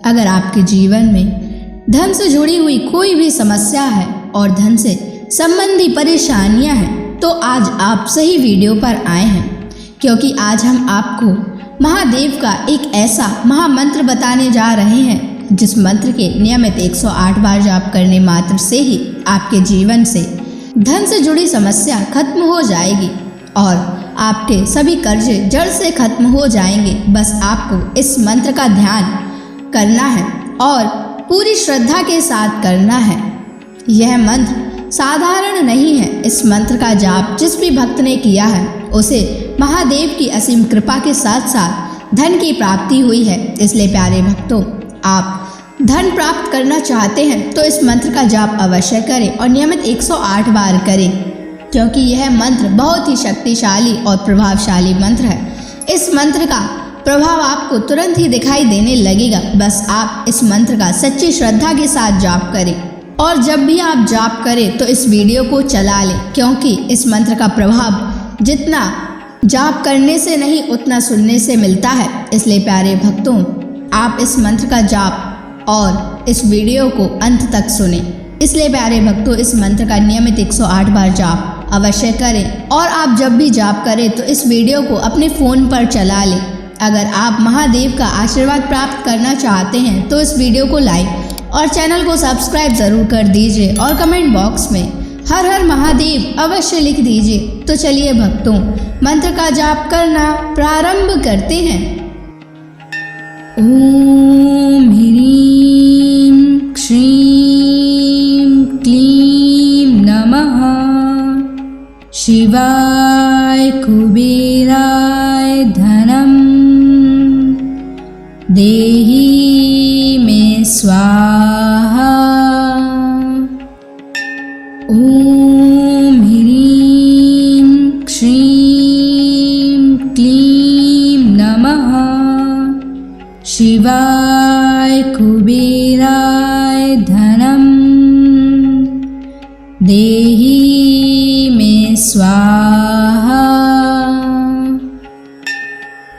अगर आपके जीवन में धन से जुड़ी हुई कोई भी समस्या है और धन से संबंधी परेशानियां हैं तो आज आप सही वीडियो पर आए हैं, क्योंकि आज हम आपको महादेव का एक ऐसा महामंत्र बताने जा रहे हैं जिस मंत्र के नियमित 108 बार जाप करने मात्र से ही आपके जीवन से धन से जुड़ी समस्या खत्म हो जाएगी और आपके सभी कर्जे जड़ से खत्म हो जाएंगे। बस आपको इस मंत्र का ध्यान करना है और पूरी श्रद्धा के साथ करना है। यह मंत्र साधारण नहीं है। इस मंत्र का जाप जिस भी भक्त ने किया है उसे महादेव की असीम कृपा के साथ साथ धन की प्राप्ति हुई है। इसलिए प्यारे भक्तों, आप धन प्राप्त करना चाहते हैं तो इस मंत्र का जाप अवश्य करें और नियमित 108 बार करें, क्योंकि यह मंत्र बहुत ही शक्तिशाली और प्रभावशाली मंत्र है। इस मंत्र का प्रभाव आपको तुरंत ही दिखाई देने लगेगा। बस आप इस मंत्र का सच्ची श्रद्धा के साथ जाप करें और जब भी आप जाप करें तो इस वीडियो को चला लें, क्योंकि इस मंत्र का प्रभाव जितना जाप करने से नहीं उतना सुनने से मिलता है। इसलिए प्यारे भक्तों, आप इस मंत्र का जाप और इस वीडियो को अंत तक सुने। इसलिए प्यारे भक्तों, इस मंत्र का नियमित 108 बार जाप अवश्य करें और आप जब भी जाप करें तो इस वीडियो को अपने फ़ोन पर चला लें। अगर आप महादेव का आशीर्वाद प्राप्त करना चाहते हैं तो इस वीडियो को लाइक और चैनल को सब्सक्राइब ज़रूर कर दीजिए और कमेंट बॉक्स में हर हर महादेव अवश्य लिख दीजिए। तो चलिए भक्तों, मंत्र का जाप करना प्रारंभ करते हैं। ओम ह्रीं श्रीं क्लीं नमः शिवाय कुबेराय धनम देहि मे स्वाहा। ओम ह्रीं श्रीं क्लीं नमः शिवाय कुबेराय धनम देहि मे स्वाहा।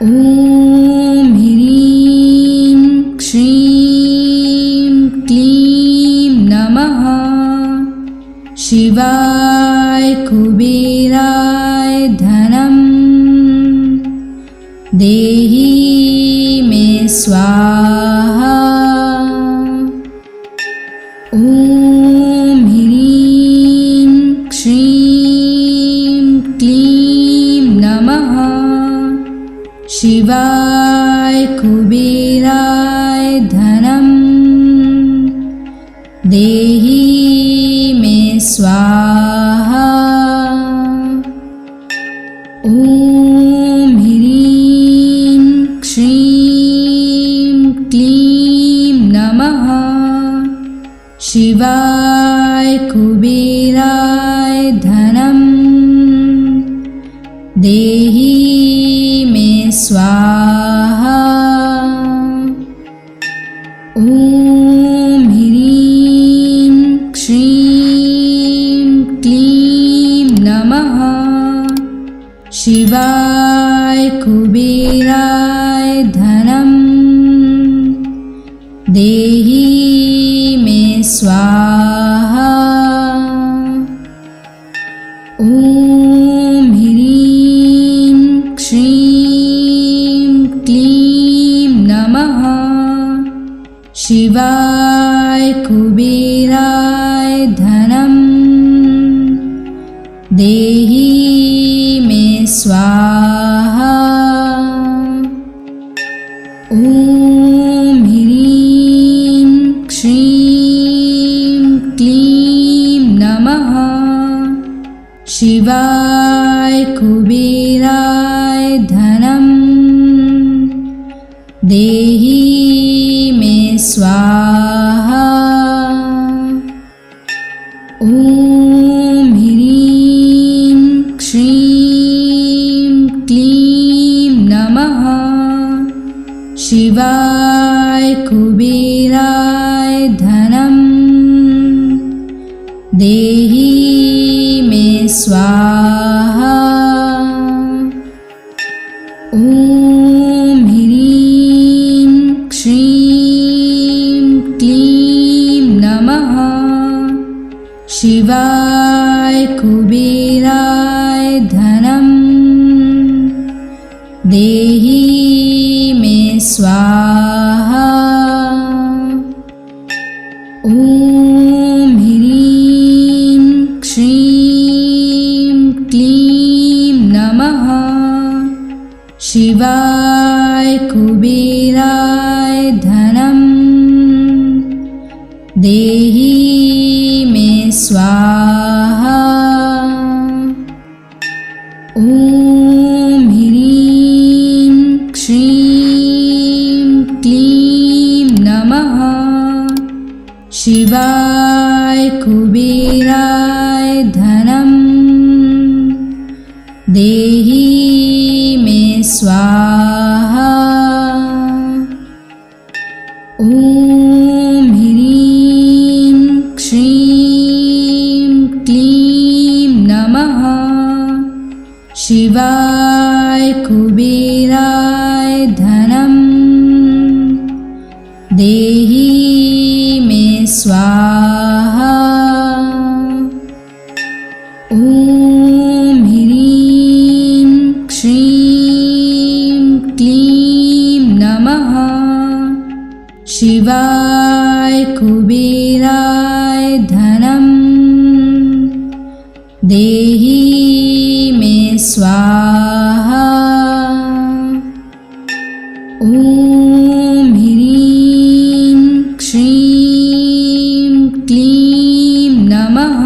ओम ह्रीं श्रीं क्लीं नमः शिवाय कुबेराय धनम देहि मे स्वाहा। ओम ह्रीं श्रीं क्लीं नमः शिवाय कुबेराय धनम देहि मे स्वाहा। ओम ह्रीं श्रीं क्लीं नमः शिवाय कुबेराय धनम देहि मे स्वाहा। ओम ह्रीं श्रीं क्लीं नमः शिवाय कुबेराय धनम देहि मे स्वाहा। ओम ह्रीं श्रीं क्लीं नमः शिवाय कुबेराय धनम देहि मे स्वाहा। ओम ह्रीं श्रीं क्लीं नमः शिवाय कुबेराय धनम देहि मे स्वाहा। ओम ह्रीं श्रीं क्लीं नमः शिवाय कुबेराय धनम देहि मे स्वाहा। ओम ह्रीं श्रीं कुबेराय धनं देहि मे स्वाहा। ॐ ह्रीं श्रीं क्लीं नमः शिवाय कुबेराय धनं देहि मे स्वाहा। ॐ ह्रीं श्रीं क्लीं नमः शिवाय कुबेराय धनं देहि मे स्वाहा। ॐ ह्रीं श्रीं क्लीं नमः शिवाय कुबेराय धनं देहि मे स्वाहा। ॐ ह्रीं श्रीं क्लीं नमः शिवाय कुबेराय धनं देहि मे स्वाहा। ॐ ह्रीं श्रीं क्लीं नमः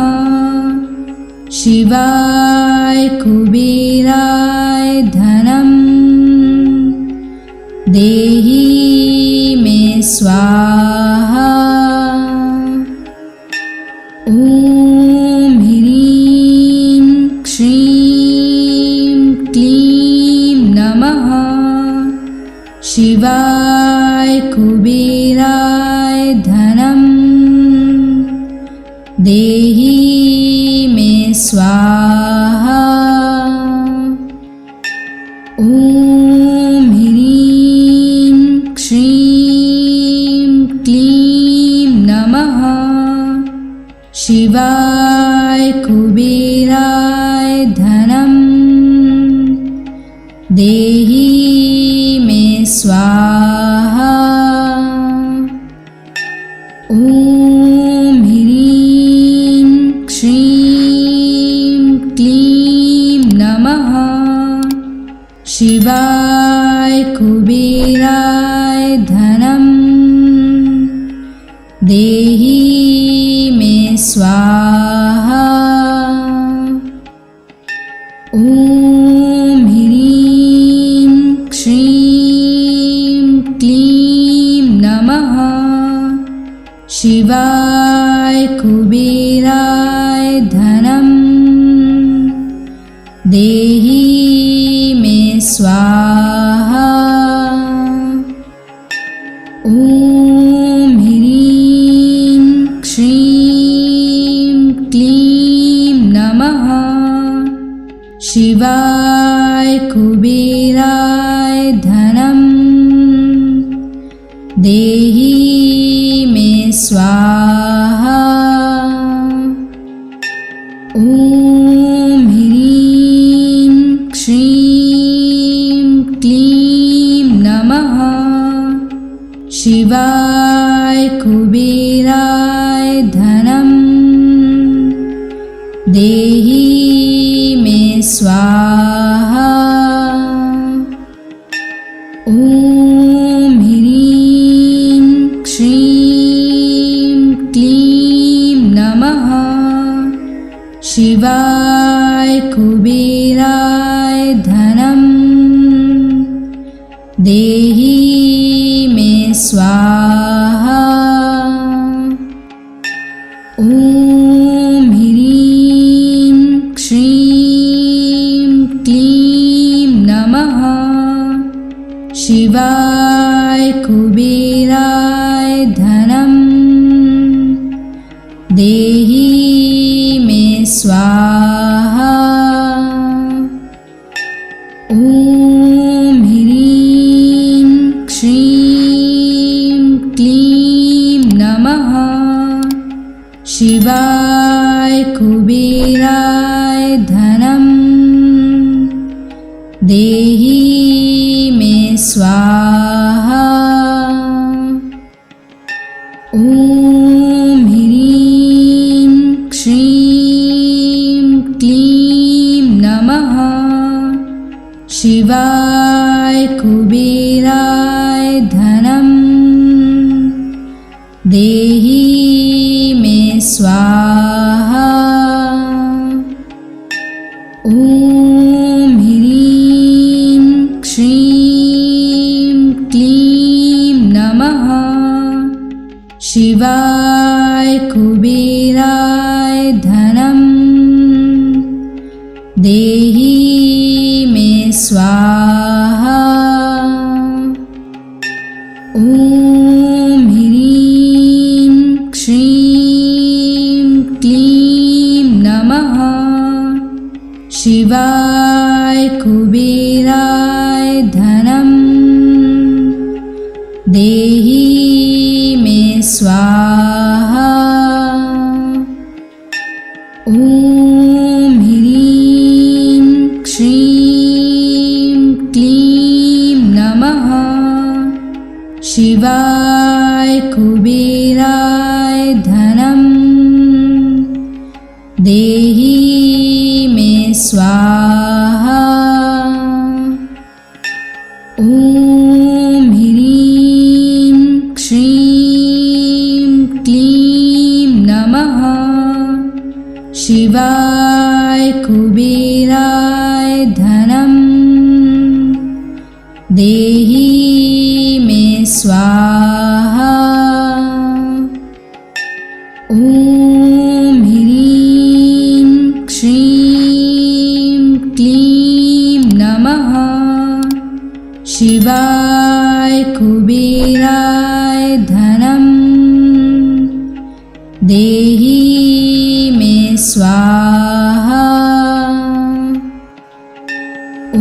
शिवाय कुबेराय धनं देहि मे स्वाहा। ॐ ह्रीं श्रीं क्लीं नमः शिवाय कुबेराय धनं देहि मे स्वाहा। ॐ ह्रीं श्रीं क्लीं नमः शिवाय कुबेराय धनं देहि मे स्वाहा। ॐ ह्रीं श्रीं क्लीं नमः शिवाय कुबेराय धनं देहि मे स्वाहा। ॐ ह्रीं श्रीं क्लीं नमः शिवाय कुबेराय धनं देहि मे स्वाहा। ॐ ह्रीं श्रीं क्लीं नमः शिवाय कुबेराय धनं देहि मे स्वाहा। ॐ ह्रीं श्रीं क्लीं नमः शिवाय कुबेराय धनं देहि मे स्वाहा। ॐ ह्रीं श्रीं क्लीं नमः शिवाय कुबेराय धनं देहि मे स्वाहा। ॐ ह्रीं श्रीं क्लीं नमः शिवाय कुबेराय धनं देहि मे स्वाहा। ॐ ह्रीं श्रीं क्लीं नमः शिवाय कुबेराय धनं देहि मे स्वाहा। ॐ ह्रीं श्रीं क्लीं नमः शिवाय कुबेराय धनं देहि मे स्वाहा। ॐ ह्रीं श्रीं क्लीं नमः शिवाय कुबेराय धनं देहि मे स्वाहा। ॐ ह्रीं श्रीं क्लीं नमः शिवाय कुबेराय धनं देहि मे स्वाहा। ॐ ह्रीं श्रीं क्लीं नमः शिवाय कुबेराय धनं देहि मे स्वाहा। ॐ ह्रीं श्रीं क्लीं नमः शिवाय कुबेराय धनं देहि मे स्वाहा। ॐ ह्रीं श्रीं क्लीं नमः शिवाय कुबेराय धनं देहि मे स्वाहा। ॐ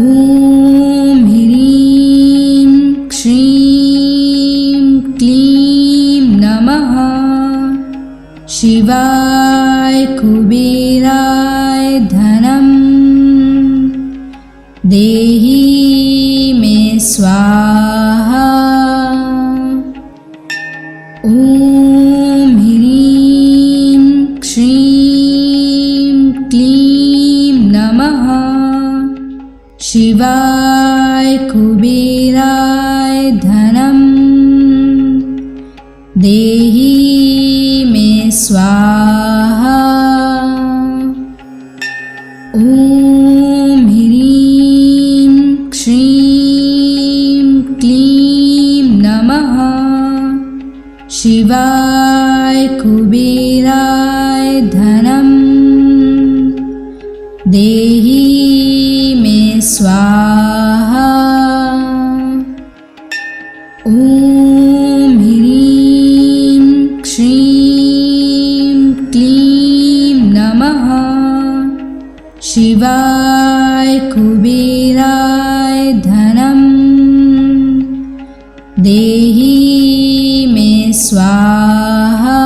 ह्रीं श्रीं क्लीं नमः शिवाय कुबेराय धनं देहि मे स्वाहा। ॐ ह्रीं श्रीं क्लीं नमः शिवाय कुबेराय धनं देहि मे स्वाहा। ॐ ह्रीं श्रीं क्लीं नमः शिवाय कुबेराय धनं देहि मे स्वाहा। ॐ ह्रीं श्रीं क्लीं नमः शिवाय कुबेराय धनं देहि मे स्वाहा।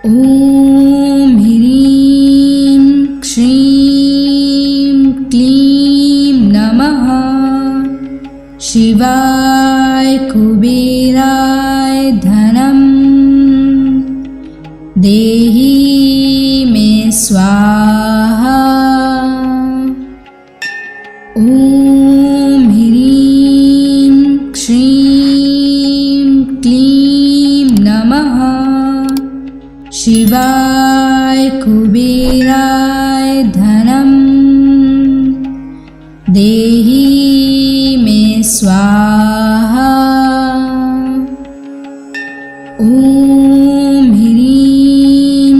ॐ ह्रीं श्रीं क्लीं नमः शिवाय कुबेराय धनं देहि मे स्वाहा। ॐ ह्रीं श्रीं क्लीं नमः शिवाय कुबेराय धनं देहि मे स्वाहा। ॐ ह्रीं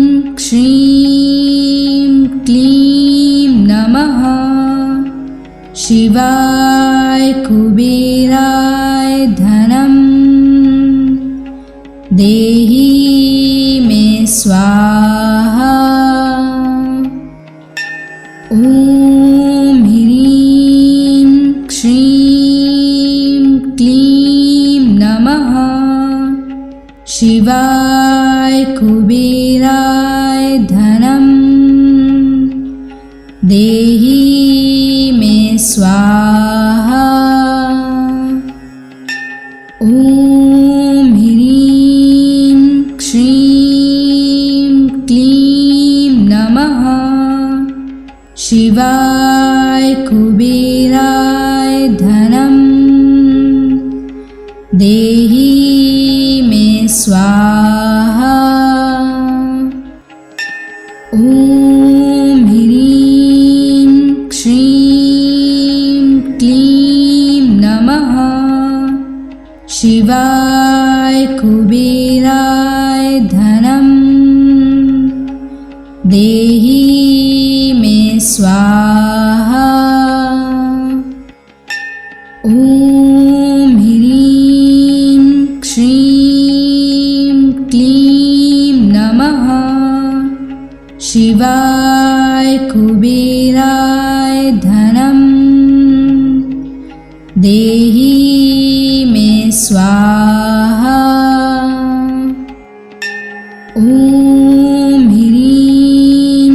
श्रीं क्लीं नमः शिवाय कुबेराय धनं देहि मे स्वाहा। ॐ ह्रीं श्रीं क्लीं नमः शिवाय कुबेराय धनं देहि मे स्वाहा। ॐ ह्रीं श्रीं क्लीं नमः शिवाय कुबेराय धनं देहि मे स्वाहा। ॐ ह्रीं श्रीं क्लीं नमः शिवाय कुबेराय धनं देहि मे स्वाहा। ॐ ह्रीं श्रीं क्लीं नमः शिवाय कुबेराय धनं देहि मे स्वाहा। ॐ ह्रीं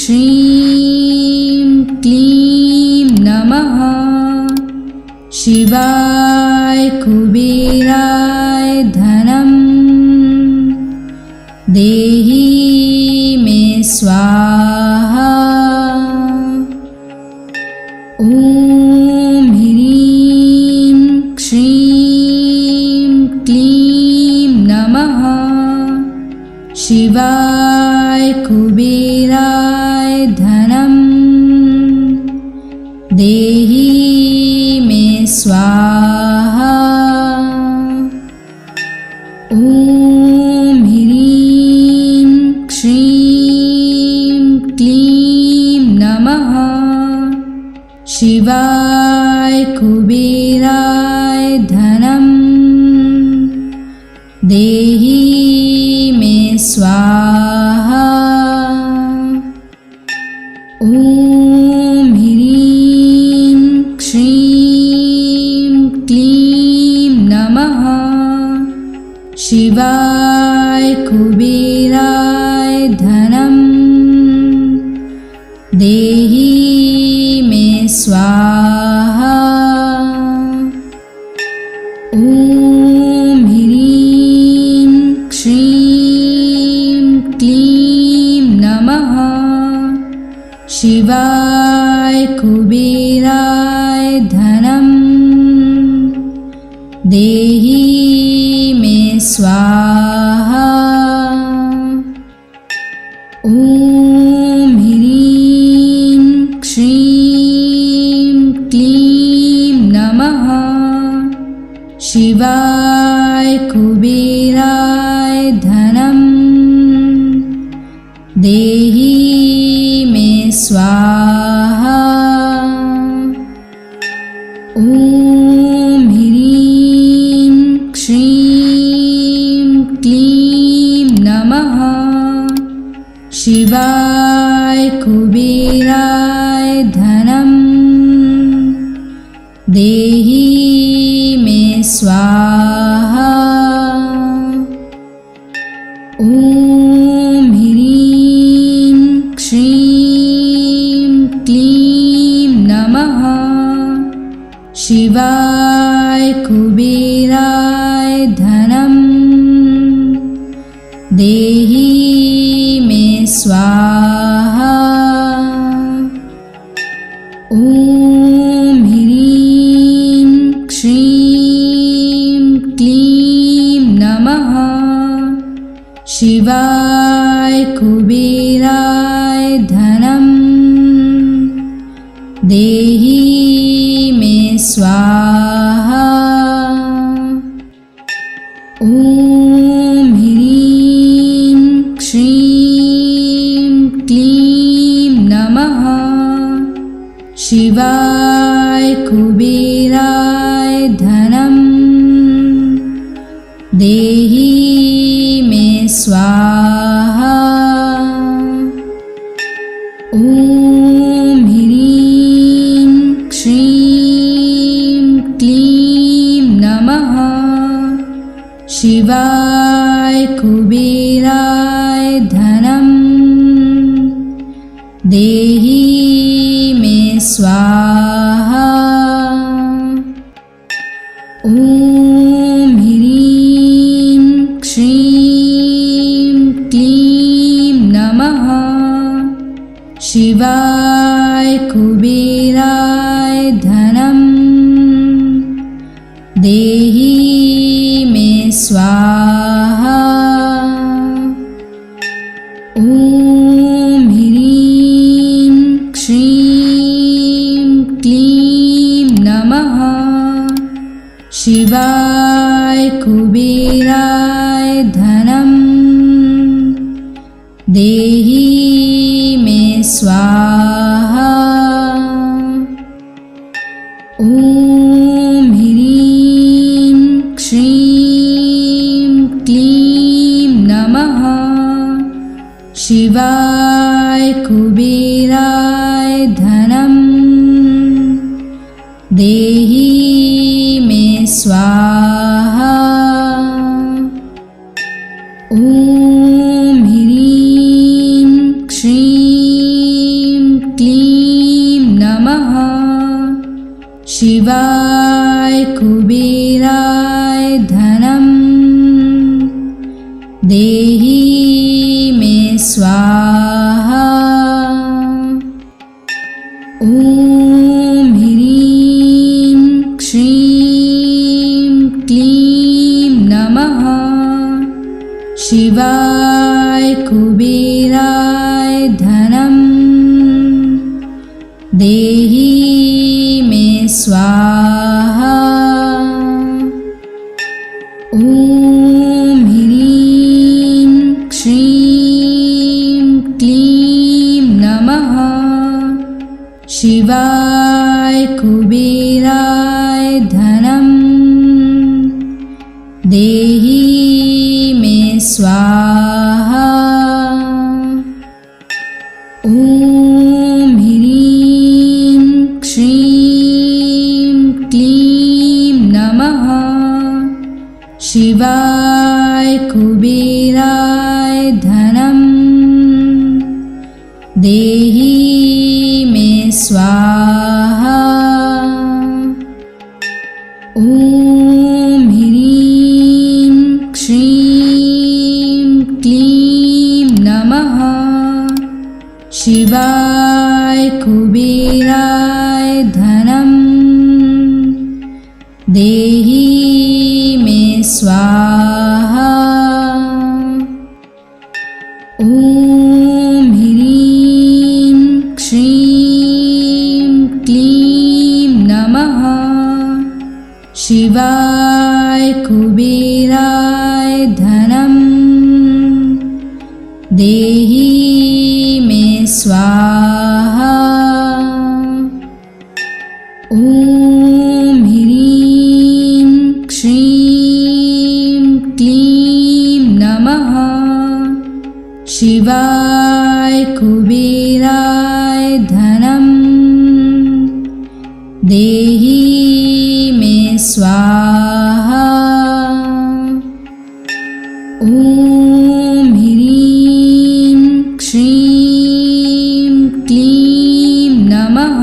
श्रीं क्लीं नमः शिवाय कुबेराय धनं देहि मे स्वाहा। ॐ ह्रीं श्रीं क्लीं नमः शिवाय कुबेराय धनं देहि मे स्वाहा। ॐ ह्रीं श्रीं क्लीं नमः शिवाय कुबेराय धनं देहि मे स्वाहा। ॐ ह्रीं श्रीं क्लीं नमः शिवाय कुबेराय धनं देहि मे स्वाहा। ॐ ह्रीं श्रीं क्लीं नमः शिवाय कुबेराय धनं देहि मे स्वाहा। ॐ ह्रीं श्रीं क्लीं नमः शिवाय कुबेराय धनं देहि मे स्वाहा। ॐ ह्रीं श्रीं क्लीं नमः शिवाय कुबेराय धनं देहि मे स्वाहा। ॐ ह्रीं श्रीं क्लीं नमः शिवाय कुबेराय धनं देहि मे स्वाहा। ॐ ह्रीं श्रीं क्लीं नमः शिवाय कुबेराय धनं देहि मे स्वाहा। ॐ ह्रीं श्रीं क्लीं नमः शिवाय कुबेराय धनं देहि मे स्वाहा। ॐ ह्रीं श्रीं क्लीं नमः शिवाय कुबेराय धनं देहि मे स्वाहा। ॐ ह्रीं श्रीं क्लीं नमः शिवाय कुबेराय धनं देहि मे स्वाहा। ॐ ह्रीं श्रीं क्लीं नमः शिवाय कुबेराय धनं देहि मे स्वाहा। ॐ ह्रीं श्रीं क्लीं नमः शिवाय कुबेराय धनं देहि मे स्वाहा। ॐ ह्रीं श्रीं क्लीं नमः शिवाय कुबेराय धनं देहि मे स्वाहा। ॐ ह्रीं श्रीं क्लीं नमः शिवाय कुबेराय धनं देहि मे स्वाहा। ॐ ह्रीं श्रीं क्लीं नमः शिवाय कुबेराय धनं देहि मे स्वाहा। ॐ ह्रीं श्रीं क्लीं नमः शिवाय कुबेराय धनं देहि मे स्वाहा। ॐ ह्रीं श्रीं क्लीं नमः शिवाय कुबेराय धनं देहि मे स्वाहा। ॐ ह्रीं श्रीं क्लीं नमः शिवाय कुबेराय धनं देहि मे स्वाहा। ॐ ह्रीं श्रीं क्लीं नमः शिवाय कुबेराय धनं देहि मे स्वाहा। ॐ ह्रीं श्रीं क्लीं नमः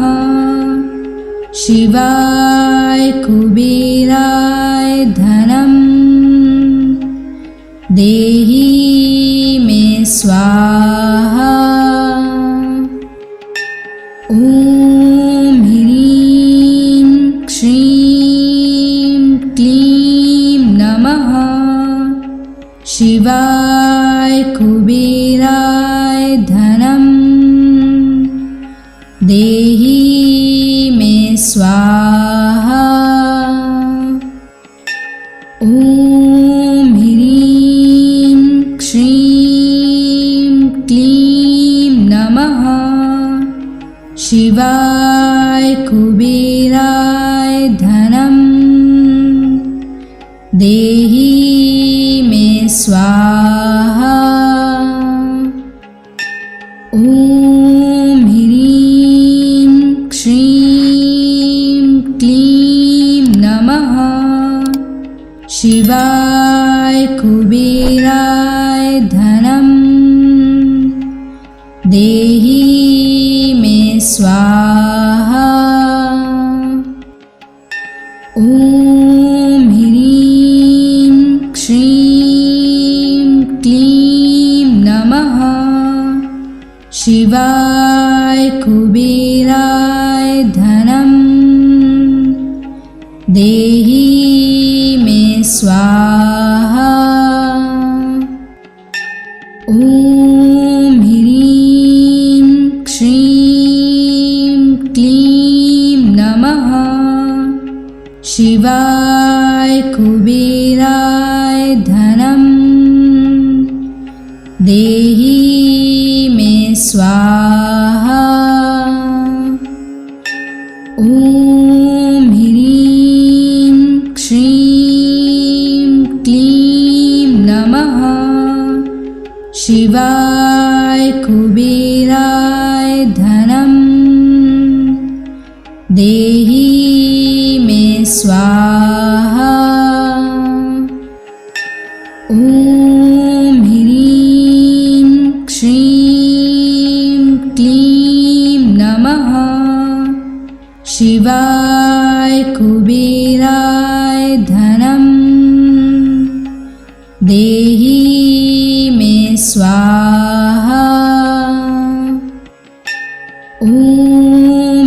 शिवाय कुबेराय धनं देहि मे स्वाहा। ॐ ह्रीं श्रीं क्लीं नमः शिवाय कुबेराय धनं देहि मे स्वाहा। ॐ ह्रीं श्रीं क्लीं नमः शिवाय कुबेराय धनं देहि मे स्वाहा। ॐ ह्रीं श्रीं क्लीं नमः शिवाय कुबेराय धनं देहि देहि मे स्वाहा। ॐ ह्रीं श्रीं क्लीं नमः शिवाय कुबेराय धनं देहि मे स्वाहा। ॐ ह्रीं श्रीं क्लीं नमः शिवाय कुबेराय धनं देहि मे स्वाहा। ॐ ह्रीं श्रीं क्लीं नमः शिवाय कुबेराय धनं देहि मे स्वाहा। ॐ ह्रीं श्रीं क्लीं नमः शिवाय कुबेराय धनं देहि मे स्वाहा। ॐ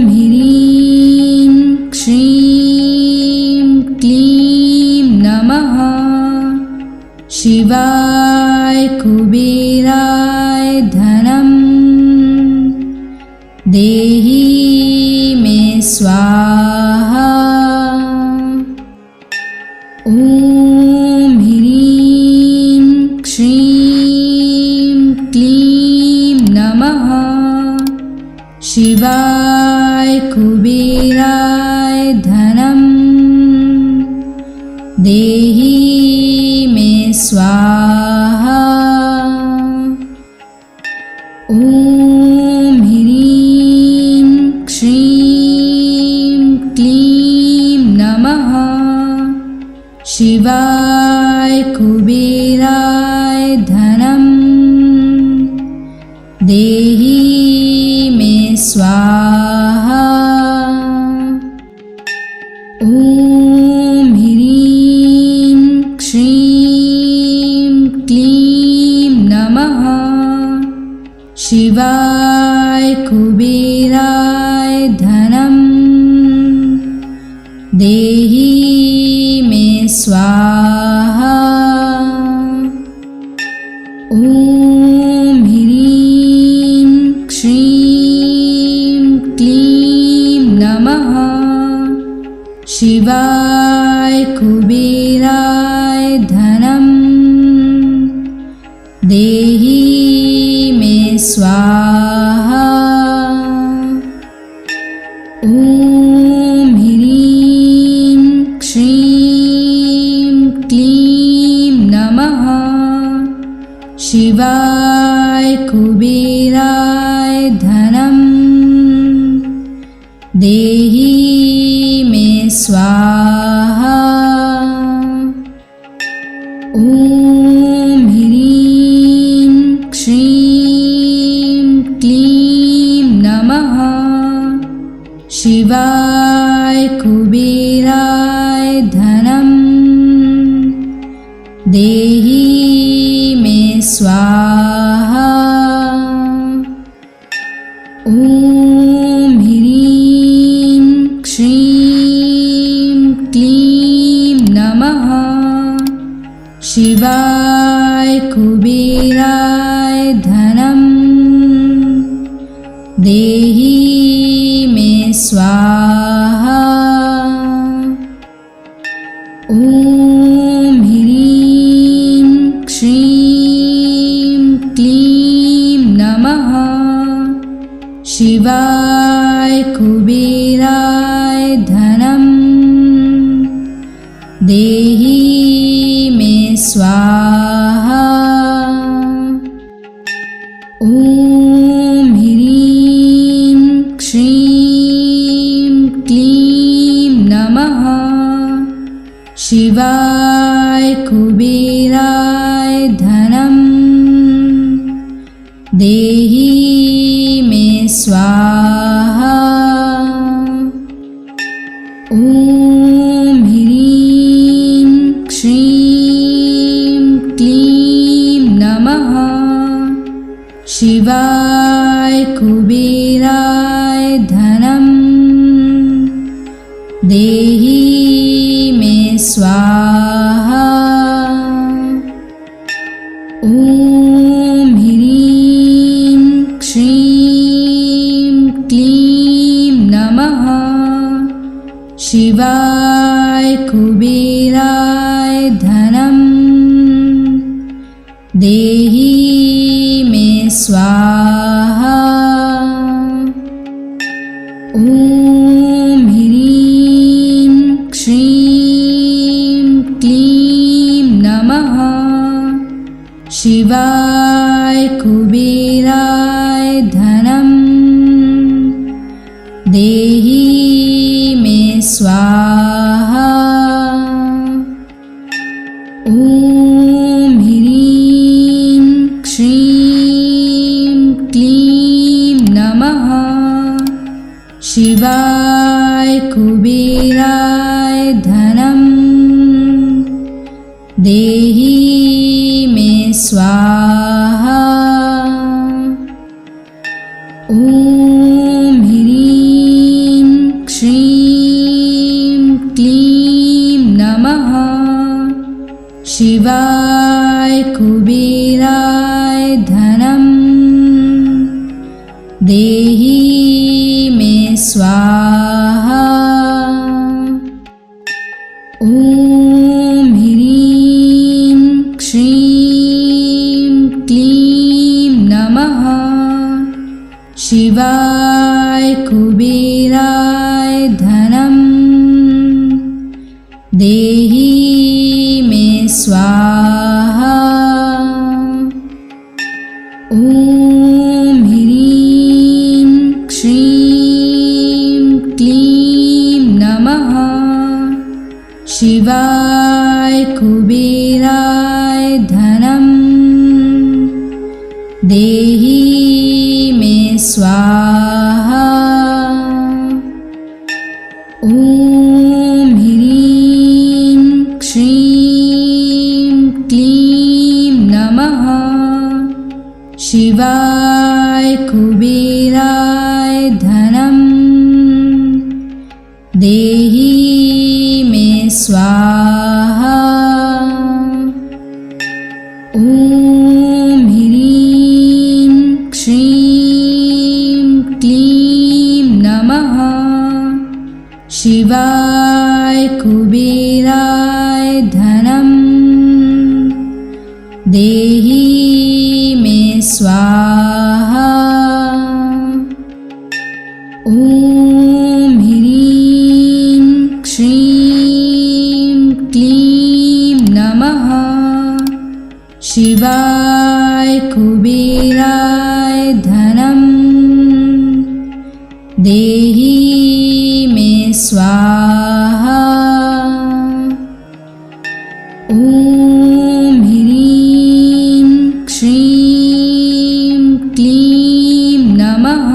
ह्रीं श्रीं क्लीं नमः शिवाय कुबेराय धनं देहि मे स्वाहा। ॐ ह्रीं श्रीं क्लीं नमः शिवाय कुबेराय धनं देहि मे स्वाहा। ॐ ह्रीं श्रीं क्लीं नमः शिवाय कुबेराय धनं देहि मे स्वाहा। ॐ ह्रीं श्रीं क्लीं नमः शिवाय कुबेराय धनं देहि मे स्वाहा। ॐ ह्रीं श्रीं क्लीं नमः शिवाय कुबेराय धनं देहि मे स्वाहा। ॐ ह्रीं श्रीं क्लीं नमः शिवाय कुबेराय धनं देहि मे स्वाहा। ॐ ह्रीं श्रीं क्लीं नमः शिवाय कुबेराय धनं देहि मे स्वाहा। ॐ ह्रीं श्रीं क्लीं नमः शिवाय कुबेराय धनं देहि मे स्वाहा। ॐ ह्रीं श्रीं क्लीं नमः शिवाय कुबेराय धनं देहि मे स्वाहा। ॐ ह्रीं श्रीं क्लीं नमः शिवाय कुबेराय धनं देहि मे स्वाहा। ॐ ह्रीं श्रीं क्लीं नमः शिवाय कुबेराय धनं देहि मे स्वाहा। ॐ ह्रीं श्रीं क्लीं नमः शिवाय कुबेराय धनं देहि मे स्वाहा। ॐ ह्रीं श्रीं क्लीं नमः शिवाय कुबेराय धनं देहि मे स्वाहा। ॐ ह्रीं श्रीं क्लीं नमः शिवाय कुबेराय धनं देहि मे स्वाहा। ॐ ह्रीं श्रीं क्लीं नमः शिवाय कुबेराय धनं देहि मे स्वाहा। ॐ ह्रीं श्रीं क्लीं नमः शिवाय कुबेराय धनं देहि मे स्वाहा। ॐ ह्रीं श्रीं क्लीं नमः शिवाय कुबेराय धनं देहि मे स्वाहा। ॐ ह्रीं श्रीं क्लीं नमः शिवाय कुबेराय धनं देहि मे स्वाहा। ॐ ह्रीं श्रीं क्लीं नमः शिवाय कुबेराय धनं देहि मे स्वाहा। ॐ ह्रीं श्रीं क्लीं नमः शिवाय कुबेराय धनं देहि मे स्वाहा। ॐ ह्रीं श्रीं क्लीं नमः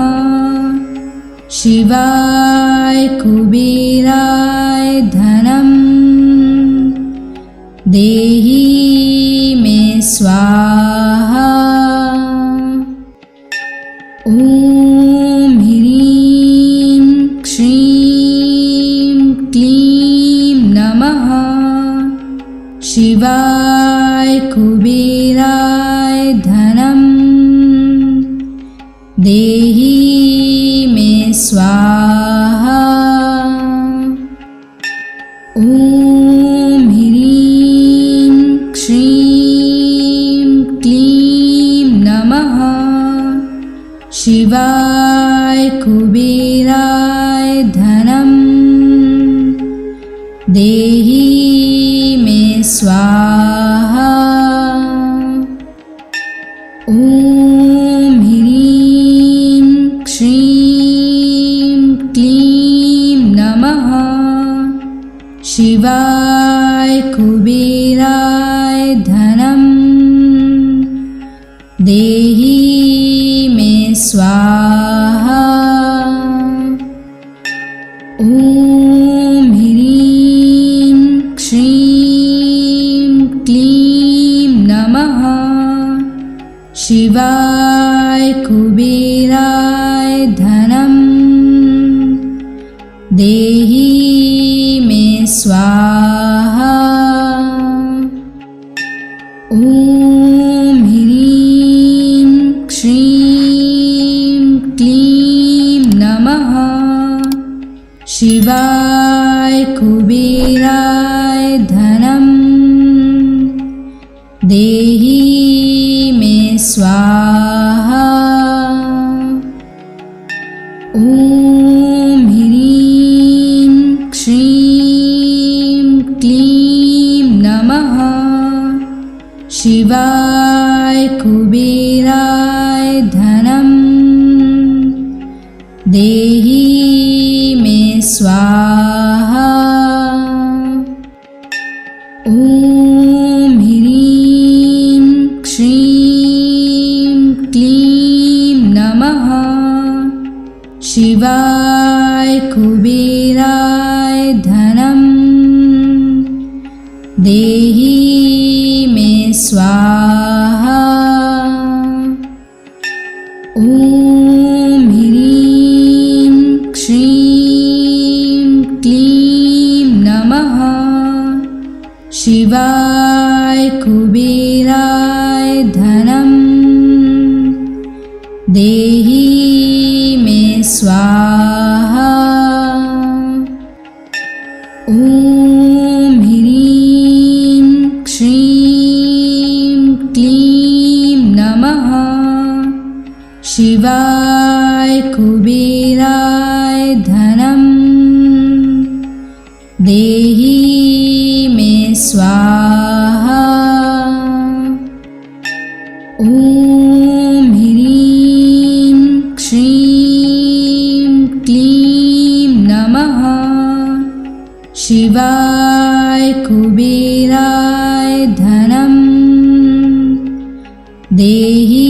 शिवाय कुबेराय धनं देहि मे स्वाहा। ॐ ह्रीं श्रीं क्लीं नमः शिवाय कुबेराय धनं देहि मे स्वाहा। ॐ ह्रीं श्रीं क्लीं नमः शिवाय कुबेराय धनं देहि मे स्वाहा। ॐ ह्रीं श्रीं क्लीं नमः शिवाय कुबेराय धनं देहि मे स्वाहा। देहि मे स्वाहा। ॐ ह्रीं श्रीं क्लीं नमः शिवाय कुबेराय धनं देहि मे स्वाहा। ॐ ह्रीं श्रीं क्लीं नमः शिवाय कुबेराय धनं देहि मे स्वाहा। ॐ ह्रीं श्रीं क्लीं नमः शिवाय कुबेराय धनं देहि मे स्वाहा। ॐ ह्रीं श्रीं क्लीं नमः शिवाय कुबेराय धनं देहि मे स्वाहा। ॐ ह्रीं श्रीं क्लीं नमः शिवाय कुबेराय धनं देहि मे स्वाहा। ॐ ह्रीं श्रीं क्लीं नमः शिवाय कुबेराय धनं देहि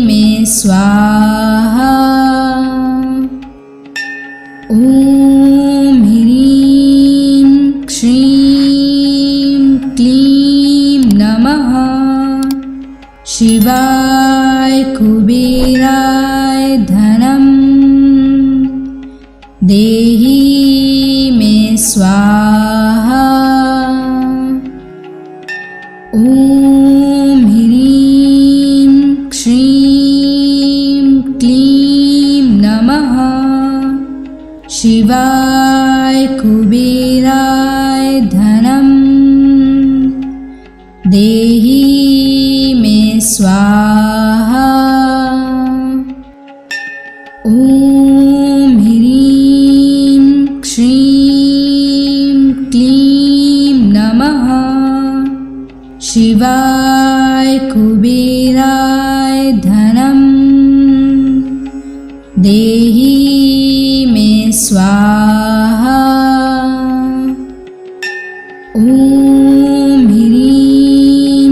मे स्वाहा। ॐ ह्रीं श्रीं क्लीं नमः शिवाय कुबेराय धनं देहि मे स्वाहा। ॐ ह्रीं श्रीं क्लीं नमः शिवाय कुबेराय धनं देहि मे स्वाहा। ॐ ह्रीं श्रीं क्लीं नमः शिवाय कुबेराय धनं देहि मे स्वाहा। ॐ ह्रीं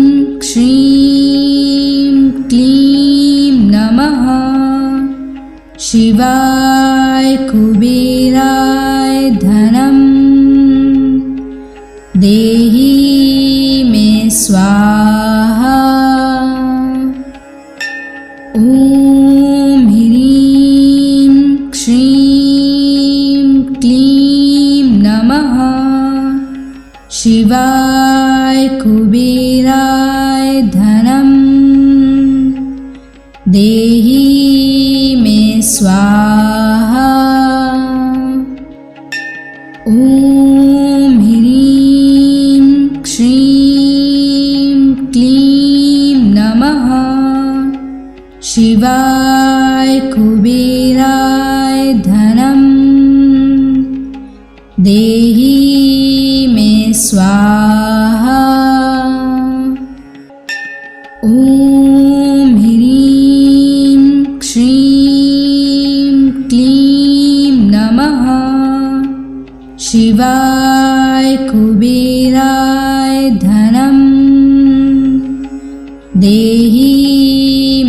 श्रीं क्लीं नमः शिवाय कुबेराय धनं देहि मे स्वाहा। ॐ ह्रीं श्रीं क्लीं नमः शिवाय कुबेराय धनं देहि मे स्वाहा। ॐ ह्रीं श्रीं क्लीं नमः शिवाय कुबेराय धनं देहि मे स्वाहा। ॐ ह्रीं श्रीं क्लीं नमः शिवाय कुबेराय धनं देहि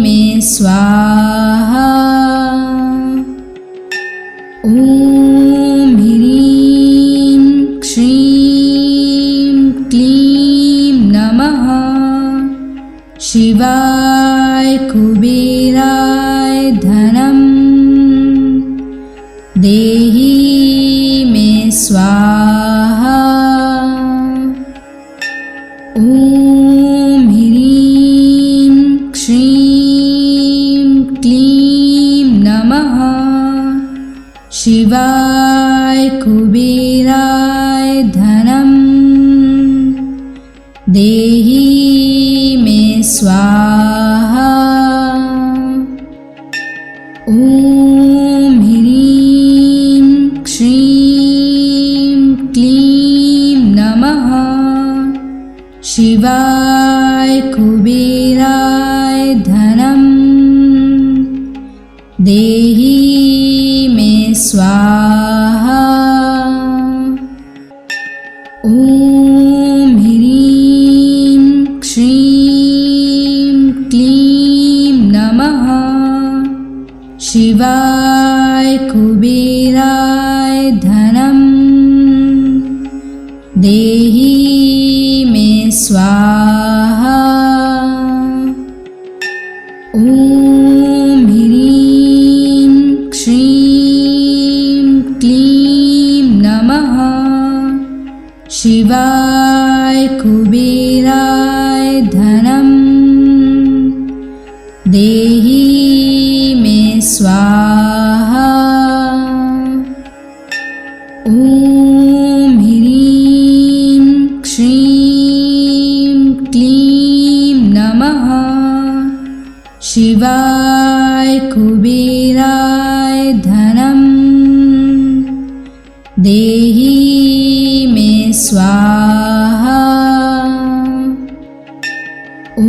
मे स्वाहा। ॐ ह्रीं श्रीं क्लीं नमः शिवाय कुबेराय धनं देहि स्वाहा। ॐ ह्रीं श्रीं क्लीं नमः शिवाय कुबेराय धनं देहि मे स्वाहा। ॐ ह्रीं श्रीं क्लीं नमः शिवाय कुबेराय धनं देहि मे स्वाहा। ॐ ह्रीं श्रीं क्लीं नमः शिवाय कुबेराय धनं देहि मे स्वाहा। ॐ ह्रीं श्रीं क्लीं नमः शिवाय कुबेराय धनं देहि मे स्वाहा। ॐ ह्रीं श्रीं क्लीं नमः शिवाय कुबेराय धनं देहि मे स्वाहा। ॐ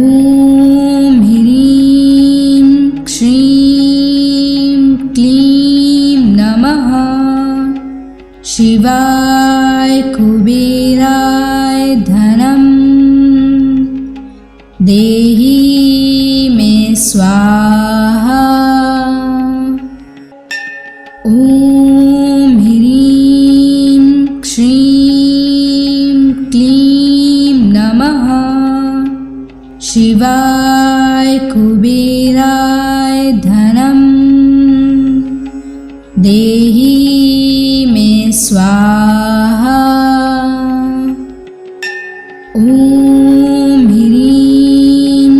ह्रीं श्रीं क्लीं नमः शिवाय कुबेराय धनं देहि मे स्वाहा। ॐ ह्रीं श्रीं क्लीं नमः शिवाय कुबेराय धनं देहि मे स्वाहा। ॐ ह्रीं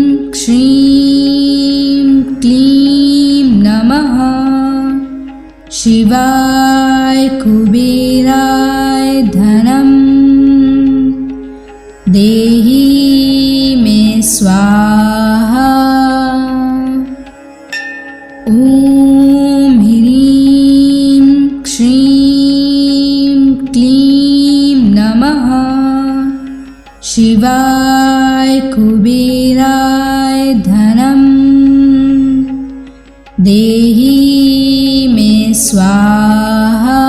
श्रीं क्लीं नमः शिवाय कुबेराय धनं देहि मे स्वाहा। ॐ ह्रीं श्रीं क्लीं नमः शिवाय कुबेराय धनं देहि मे स्वाहा।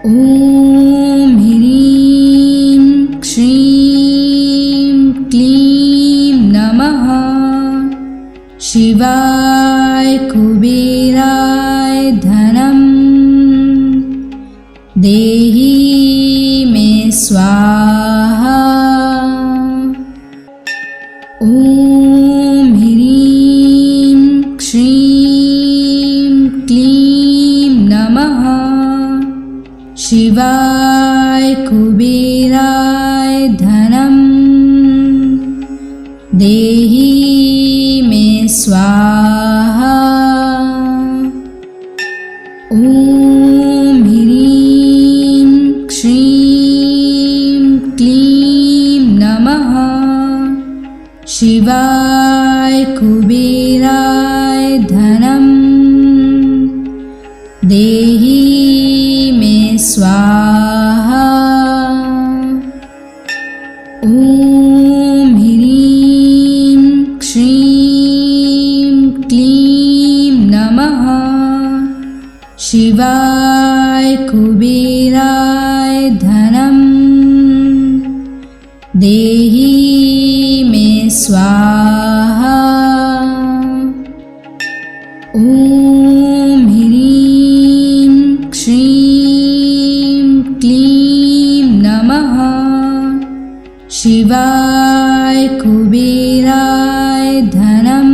ॐ ह्रीं श्रीं क्लीं नमः शिवाय कुबेराय धनं देहि मे स्वाहा। ॐ ह्रीं श्रीं क्लीं नमः शिवाय कुबेराय धनं देहि मे स्वाहा। ॐ ह्रीं श्रीं क्लीं नमः शिवाय कुबेराय धनं देहि मे स्वाहा। ॐ ह्रीं श्रीं क्लीं नमः शिवाय कुबेराय धनं देहि मे स्वाहा। ॐ ह्रीं श्रीं क्लीं नमः शिवाय कुबेराय धनं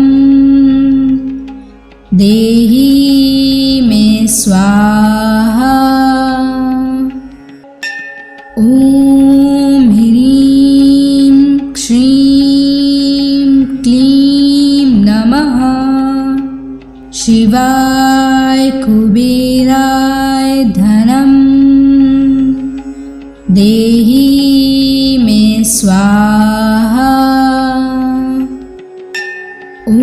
देहि मे स्वाहा। ॐ ह्रीं श्रीं क्लीं नमः शिवाय कुबेराय धनं देहि मे स्वाहा। ॐ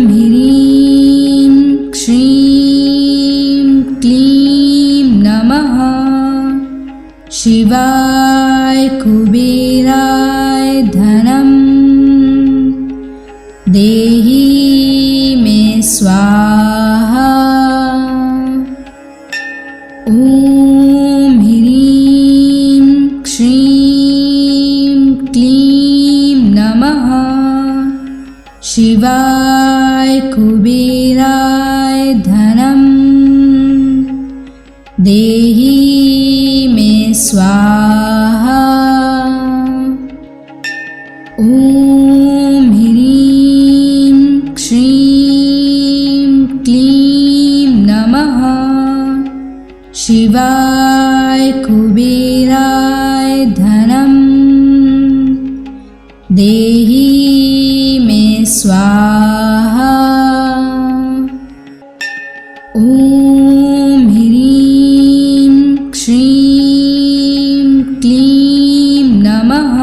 ह्रीं श्रीं क्लीं नमः शिवाय कुबेराय धनं देहि मे स्वाहा। ॐ ह्रीं श्रीं क्लीं नमः शिवाय कुबेराय धनं देहि मे स्वाहा। ॐ ह्रीं श्रीं क्लीं नमः शिवाय कुबेराय धनं देहि मे स्वाहा। ॐ ह्रीं श्रीं क्लीं नमः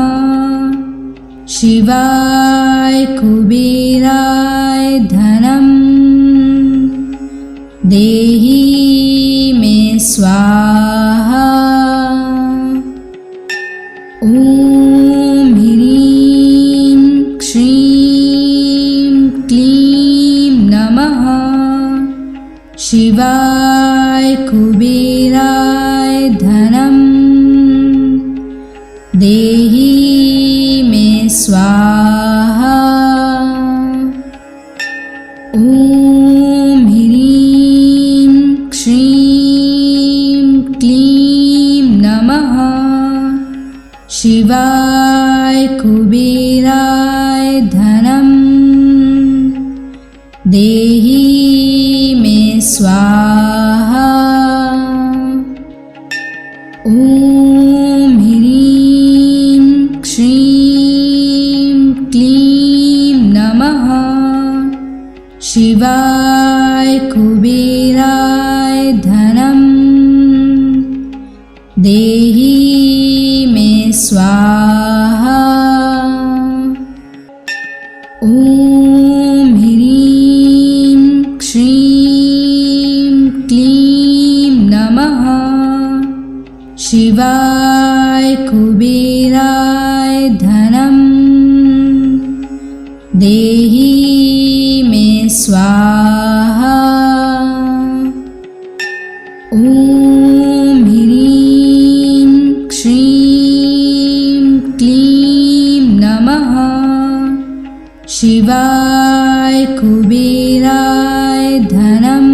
शिवाय कुबेराय धनं देहि मे स्वाहा। ॐ ह्रीं श्रीं क्लीं नमः शिवाय कुबेराय धनं देहि मे स्वाहा। ॐ ह्रीं श्रीं क्लीं नमः शिवाय कुबेराय धनं देहि मे स्वाहा। ॐ ह्रीं श्रीं क्लीं नमः शिवाय कुबेराय धनं देहि मे स्वाहा। ॐ ह्रीं श्रीं क्लीं नमः शिवाय कुबेराय धनं देहि मे स्वाहा। ॐ ह्रीं श्रीं क्लीं नमः शिवाय कुबेराय धनं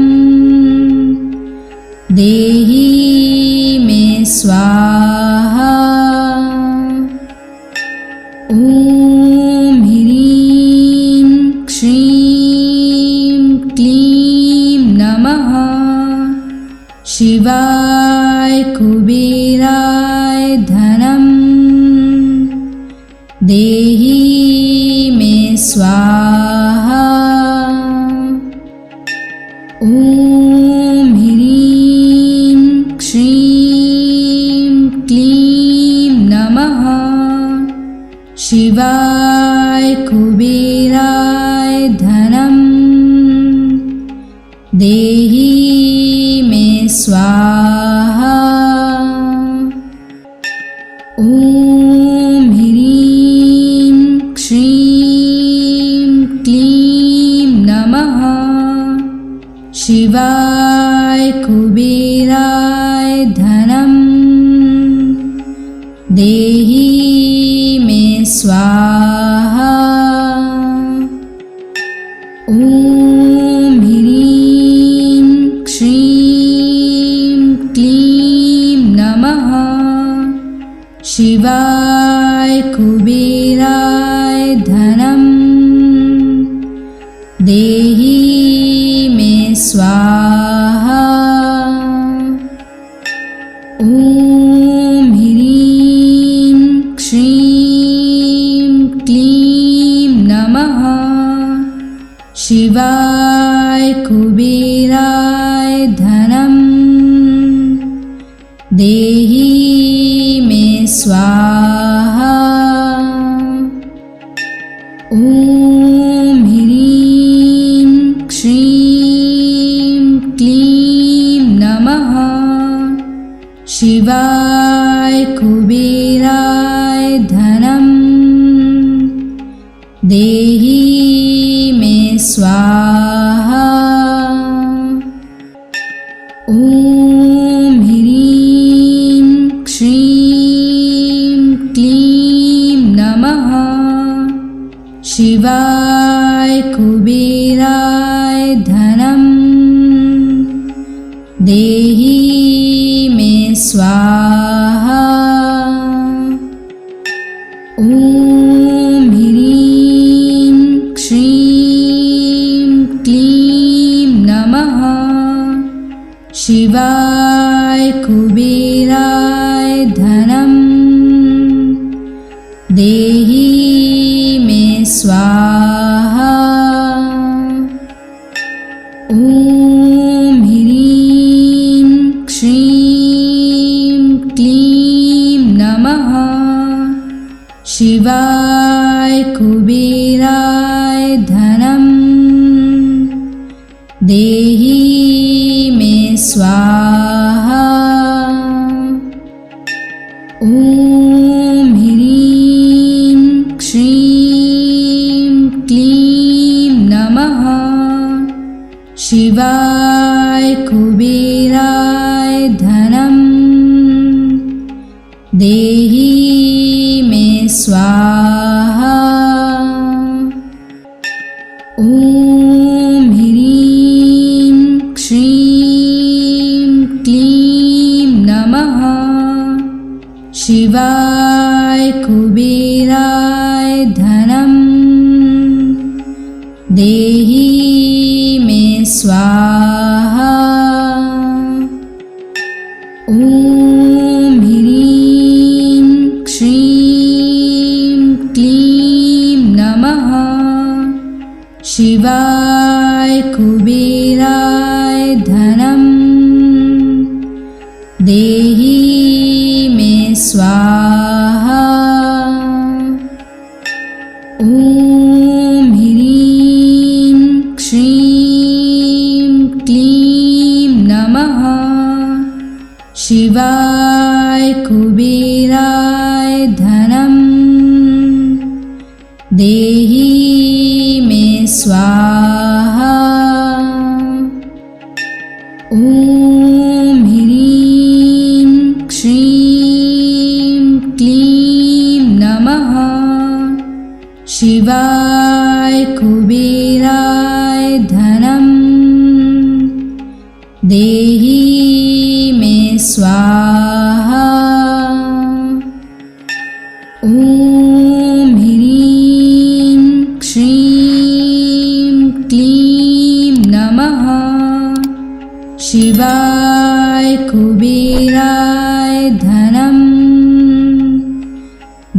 देहि मे स्वाहा। ॐ ह्रीं श्रीं क्लीं नमः शिवाय कुबेराय धनं देहि मे स्वाहा। ॐ ह्रीं श्रीं क्लीं नमः शिवाय कुबेराय धनं देहि मे स्वाहा। ॐ ह्रीं श्रीं क्लीं नमः शिवाय कुबेराय धनं देहि मे स्वाहा। ॐ ह्रीं श्रीं क्लीं नमः शिवाय कुबेराय धनं देहि देहि मे स्वाहा। ॐ ह्रीं श्रीं क्लीं नमः शिवाय कुबेराय धनं देहि मे स्वाहा। ॐ ह्रीं श्रीं क्लीं नमः शिवाय कुबेराय धनं देहि मे स्वाहा। ॐ ह्रीं श्रीं क्लीं नमः शिवाय कुबेराय धनं देहि मे स्वाहा। ॐ ह्रीं श्रीं क्लीं नमः शिवाय कुबेराय धनं देहि मे स्वाहा। ॐ ह्रीं श्रीं क्लीं नमः शिवाय कुबेराय धनं देहि मे स्वाहा। ॐ ह्रीं श्रीं क्लीं नमः शिवाय कुबेराय धनं देहि मे स्वाहा। ॐ ह्रीं श्रीं क्लीं नमः शिवाय कुबेराय धनं देहि मे स्वाहा। ॐ ह्रीं श्रीं क्लीं नमः शिवाय कुबेराय धनं देहि मे स्वाहा। ॐ ह्रीं श्रीं क्लीं नमः शिवाय कुबेराय धनं देहि मे स्वाहा। ॐ ह्रीं श्रीं क्लीं नमः शिवाय कुबेराय धनं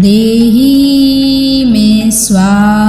देहि मे स्वाहा।